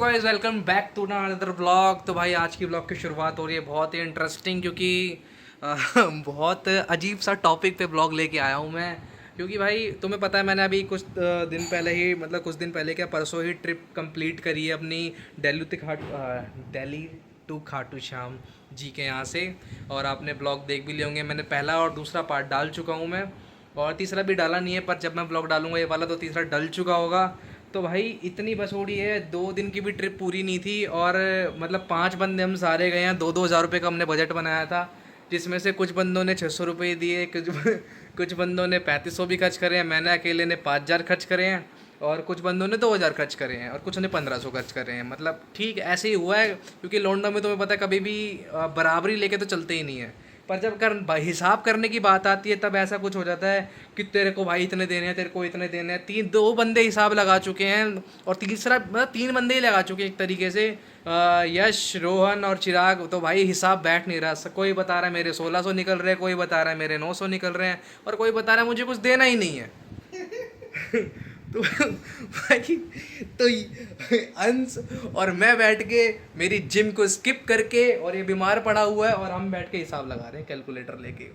Guys welcome back to another blog. तो भाई आज की ब्लॉग की शुरुआत हो रही है बहुत ही इंटरेस्टिंग, क्योंकि बहुत अजीब सा टॉपिक पे ब्लॉग लेके आया हूँ मैं। क्योंकि भाई तुम्हें पता है मैंने अभी कुछ दिन पहले ही, मतलब कुछ दिन पहले क्या, परसों ही ट्रिप कंप्लीट करी है अपनी दिल्ली टू खाटू श्याम जी के यहाँ से। और आपने ब्लॉग देख भी लिए होंगे, मैंने पहला और दूसरा पार्ट डाल चुका हूँ मैं, और तीसरा भी डाला नहीं है, पर जब मैं ब्लॉग डालूंगा ये वाला तो तीसरा डल चुका होगा। तो भाई इतनी बसोड़ी है, 2 दिन की भी ट्रिप पूरी नहीं थी, और मतलब 5 बंदे हम सारे गए हैं। 2-2 हज़ार रुपये का हमने बजट बनाया था, जिसमें से कुछ बंदों ने 600 रुपये दिए, कुछ बंदों ने 3500 भी खर्च करे हैं, मैंने अकेले ने 5000 खर्च करे हैं, और कुछ बंदों ने 2000 खर्च करे हैं, और कुछ ने 1500 खर्च करे हैं। मतलब ठीक ऐसे ही हुआ है, क्योंकि लॉन्डो में तुम्हें पता है कभी भी बराबरी लेके तो चलते ही नहीं है। पर जब हिसाब करने की बात आती है तब ऐसा कुछ हो जाता है कि तेरे को भाई इतने देने हैं, तेरे को इतने देने हैं। 2 बंदे हिसाब लगा चुके हैं, और तीसरा मतलब 3 बंदे ही लगा चुके हैं एक तरीके से, यश, रोहन और चिराग। तो भाई हिसाब बैठ नहीं रहा। कोई बता रहा है मेरे 1600 निकल रहे हैं, कोई बता रहा है मेरे 900 निकल रहे हैं, और कोई बता रहा है मुझे कुछ देना ही नहीं है। तो भाई, तो अंश और मैं बैठ के मेरी जिम को स्किप करके, और ये बीमार पड़ा हुआ है, और हम बैठ के हिसाब लगा रहे हैं कैलकुलेटर लेके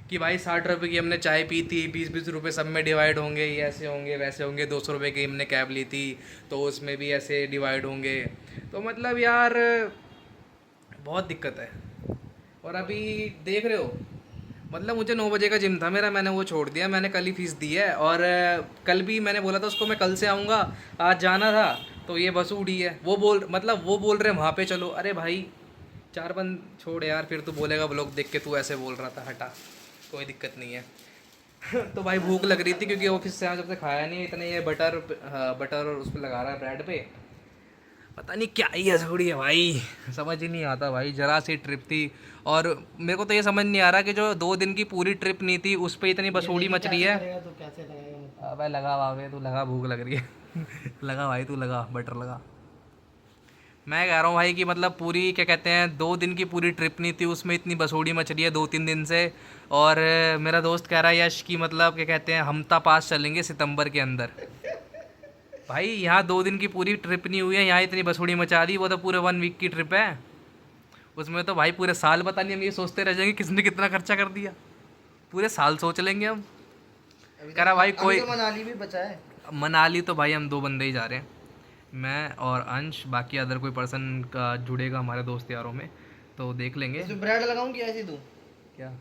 कि भाई 60 रुपये की हमने चाय पी थी, 20-20 रुपये सब में डिवाइड होंगे, ये ऐसे होंगे वैसे होंगे। 200 रुपये की हमने कैब ली थी तो उसमें भी ऐसे डिवाइड होंगे। तो मतलब यार बहुत दिक्कत है। और अभी देख रहे हो, मतलब मुझे 9 बजे का जिम था मेरा, मैंने वो छोड़ दिया, मैंने कल ही फीस दी है। और कल भी मैंने बोला था उसको मैं कल से आऊँगा, आज जाना था, तो ये बस उड़ी है। वो बोल रहे हैं वहाँ पे चलो। अरे भाई 4 बंद छोड़ यार, फिर तू बोलेगा ब्लॉग देख के तू ऐसे बोल रहा था, हटा, कोई दिक्कत नहीं है। तो भाई भूख लग रही थी, क्योंकि ऑफिस से यहाँ जब से खाया नहीं है, इतने ये बटर और उस पर लगा रहा है ब्रेड पे, पता नहीं क्या ही है थोड़ी है भाई, समझ ही नहीं आता भाई। जरा सी ट्रिप थी, और मेरे को तो ये समझ नहीं आ रहा कि जो 2 दिन की पूरी ट्रिप नहीं थी उस पर इतनी बसोड़ी मच रही है। तो कैसे लगेगा? अबे लगा भावे, तू लगा, भूख लग रही है। लगा भाई, तू लगा, बटर लगा। मैं कह रहा हूँ भाई कि मतलब पूरी क्या कहते हैं, 2 दिन की पूरी ट्रिप नहीं थी, उसमें इतनी बसोड़ी मच रही है 2-3 दिन से। और मेरा दोस्त कह रहा है यश की, मतलब क्या कहते हैं, हमता पास चलेंगे सितंबर के अंदर। भाई यहाँ 2 दिन की पूरी ट्रिप नहीं हुई है, यहाँ इतनी बसोड़ी मचा दी, वो तो पूरे 1 वीक की ट्रिप है। उसमें तो भाई पूरे साल पता नहीं हम ये सोचते रह जाएंगे किसने कितना खर्चा कर दिया, पूरे साल सोच लेंगे हम। कह रहा भाई कोई तो मनाली भी बचा है। मनाली तो भाई हम 2 बंदे ही जा रहे हैं, मैं और अंश, बाकी अदर कोई पर्सन का जुड़ेगा हमारे दोस्त यारों में तो देख लेंगे। इसमें ब्रेड लगाऊं कि ऐसे ही दूं? क्या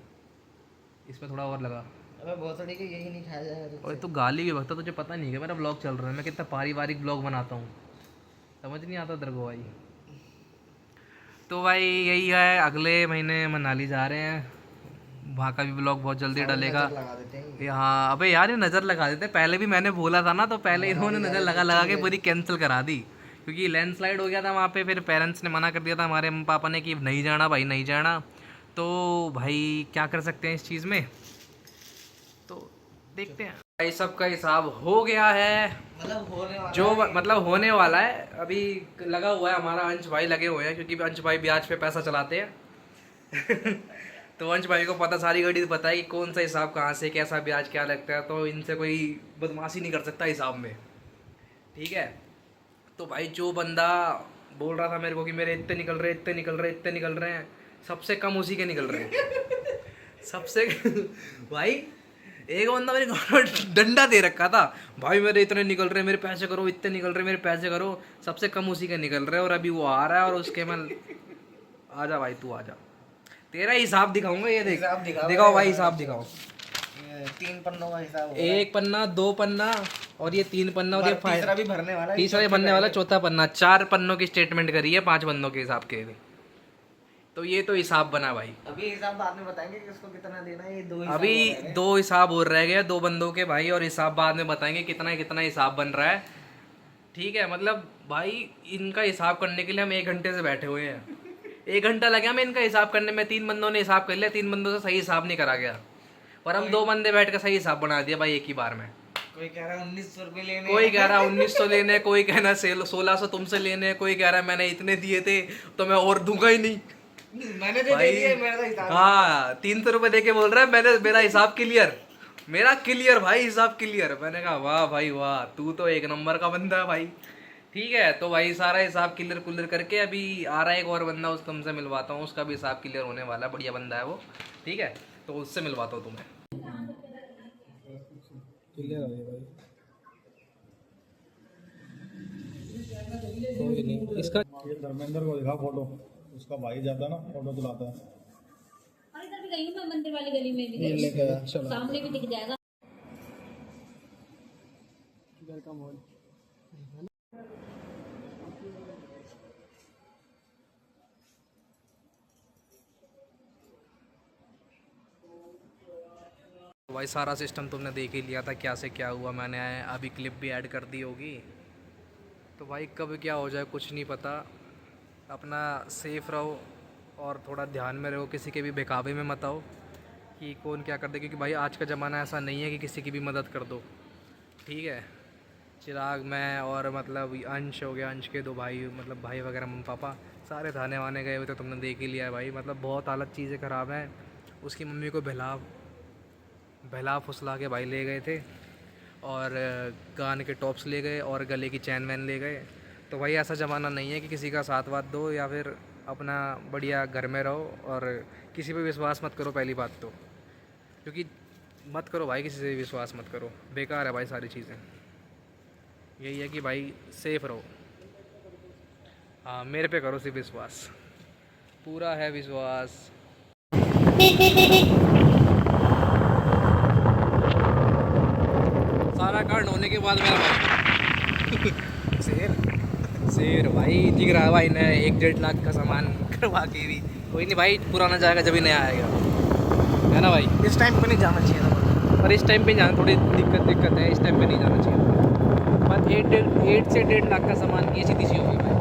इसमें थोड़ा और लगा? अबे बहुत सड़ी के यही नहीं खाया जाएगा और तुझसे। तो गाली भी बकता, तुझे पता नहीं है मेरा ब्लॉग चल रहा है, मैं कितना पारिवारिक ब्लॉग बनाता हूँ, समझ नहीं आता तेरे को भाई। तो भाई यही है, अगले महीने मनाली जा रहे हैं, वहाँ का भी ब्लॉग बहुत जल्दी डलेगा। नजर लगा देते हैं। ये हाँ, अबे यार ये नज़र लगा देते, पहले भी मैंने बोला था ना, तो पहले इन्होंने नज़र लगा लगा के पूरी कैंसिल करा दी, क्योंकि लैंडस्लाइड हो गया था वहाँ पे। फिर पेरेंट्स ने मना कर दिया था हमारे मम्मी पापा ने कि नहीं जाना भाई, नहीं जाना। तो भाई क्या कर सकते हैं इस चीज़ में, तो देखते हैं। भाई सबका हिसाब हो गया है, मतलब होने वाला जो है। मतलब होने वाला है, अभी लगा हुआ है हमारा, अंश भाई लगे हुए हैं, क्योंकि अंश भाई ब्याज पे पैसा चलाते हैं। तो अंश भाई को पता, सारी घड़ी पता है कि कौन सा हिसाब कहाँ से, कैसा ब्याज क्या लगता है, तो इनसे कोई बदमाशी नहीं कर सकता हिसाब में, ठीक है। तो भाई जो बंदा बोल रहा था मेरे को कि मेरे इतने निकल रहे, इतने निकल रहे, इतने निकल रहे हैं, सबसे कम उसी के निकल रहे हैं। सबसे भाई एक बंदा मेरे घर में डंडा दे रखा था, भाई मेरे इतने निकल रहे, मेरे पैसे करो, इतने निकल रहे, मेरे पैसे करो, सबसे कम उसी के निकल रहे हैं। और अभी वो आ रहा है, और उसके मैं आजा भाई, तू आजा, तेरा हिसाब दिखाऊंगा, ये देख, हिसाब दिखाओ भाई, हिसाब दिखाओ। ये 3 पन्नों का हिसाब होगा। 1 पन्ना, 2 पन्ना, और ये 3 पन्ना, और ये तीसरा भी भरने वाला है। तीसरा ये बनने वाला, चौथा पन्ना, 4 पन्नों की स्टेटमेंट करी है 5 बंदों के हिसाब के भी। तो ये तो हिसाब बना भाई। अभी हिसाब बाद में बताएंगे किसको कितना देना है। ये दो हिसाब अभी हो रहे हैं। 2 हिसाब और रह गए 2 बंदों के भाई, और हिसाब बाद में बताएंगे कितना कितना हिसाब बन रहा है, ठीक है। मतलब भाई इनका हिसाब करने के लिए हम 1 घंटे से बैठे हुए हैं, 1 घंटा लगा हमें इनका हिसाब करने में। 3 बंदों ने हिसाब कर लिया, 3 बंदों से सही हिसाब नहीं करा गया, और हम 2 बंदे बैठ कर सही हिसाब बना दिया भाई एक ही बार में। कोई कह रहा है 1900 रुपये लेने, कोई कह रहा है 1900 लेने, कोई कह रहा है 1600 तुमसे लेने, कोई कह रहा है मैंने इतने दिए थे तो मैं और दूंगा ही नहीं। मैंने जो दे दिया मेरा तो हिसाब। हाँ 300 रुपये दे के बोल रहा है मैंने, मेरा हिसाब क्लियर, मेरा क्लियर भाई, हिसाब क्लियर। मैंने कहा वाह भाई वाह, तू तो 1 नंबर का बंदा है भाई, ठीक है, तो भाई सारा हिसाब क्लियर कुलियर करके अभी आ रहा है एक और बंदा, उसको हमसे मिलवाता हूँ, उसका भी हिसाब क्लियर होने वाला है, बढ़िया बंदा है वो। ठीक है, तो उससे मिलवाता हूँ तुम्हें। क्लियर आ गया भाई। कोई नहीं, इसका ये धर्मेंद्र को दिखा फोटो, उसका भाई जाता है ना फोटो दिलाता है। और इधर भी गई हूँ मैं, मंदिर वाली गली में भी ये गई लेके आया, चलो। सामने भी दिख जाएगा। इधर का मॉल भाई सारा सिस्टम तुमने देख ही लिया था, क्या से क्या हुआ, मैंने अभी क्लिप भी ऐड कर दी होगी। तो भाई कब क्या हो जाए कुछ नहीं पता, अपना सेफ रहो और थोड़ा ध्यान में रहो, किसी के भी बहकावे में मत आओ कि कौन क्या कर दे, क्योंकि भाई आज का ज़माना ऐसा नहीं है कि किसी की भी मदद कर दो। ठीक है, चिराग, मैं और मतलब अंश हो गया, अंश के दो भाई, मतलब भाई वगैरह मम्मी पापा सारे थाने वाने गए हुए थे, तुमने देख ही लिया है भाई। मतलब बहुत हालत चीज़ें ख़राब हैं। उसकी मम्मी को बहला फुसला के भाई ले गए थे, और कान के टॉप्स ले गए और गले की चैन वैन ले गए। तो भाई ऐसा ज़माना नहीं है कि किसी का साथ वाथ दो या फिर अपना बढ़िया घर में रहो, और किसी पे विश्वास मत करो पहली बात तो, क्योंकि मत करो भाई, किसी से विश्वास मत करो, बेकार है भाई सारी चीज़ें। यही है कि भाई सेफ रहो। हाँ, मेरे पे करो सिर्फ विश्वास, पूरा है विश्वास। सारा कार्ड होने के बाद मेरा भाई शेर भाई दिख रहा है भाई ने 1-1.5 लाख का सामान करवा के भी। कोई नहीं भाई, पुराना जाएगा जब ही नया आएगा, है ना भाई। इस टाइम पे नहीं जाना चाहिए था, पर इस टाइम पे जाना थोड़ी दिक्कत है, इस टाइम पे नहीं जाना चाहिए। बस 8 से 1.5 लाख का सामान ये सीधी सी होगी भाई।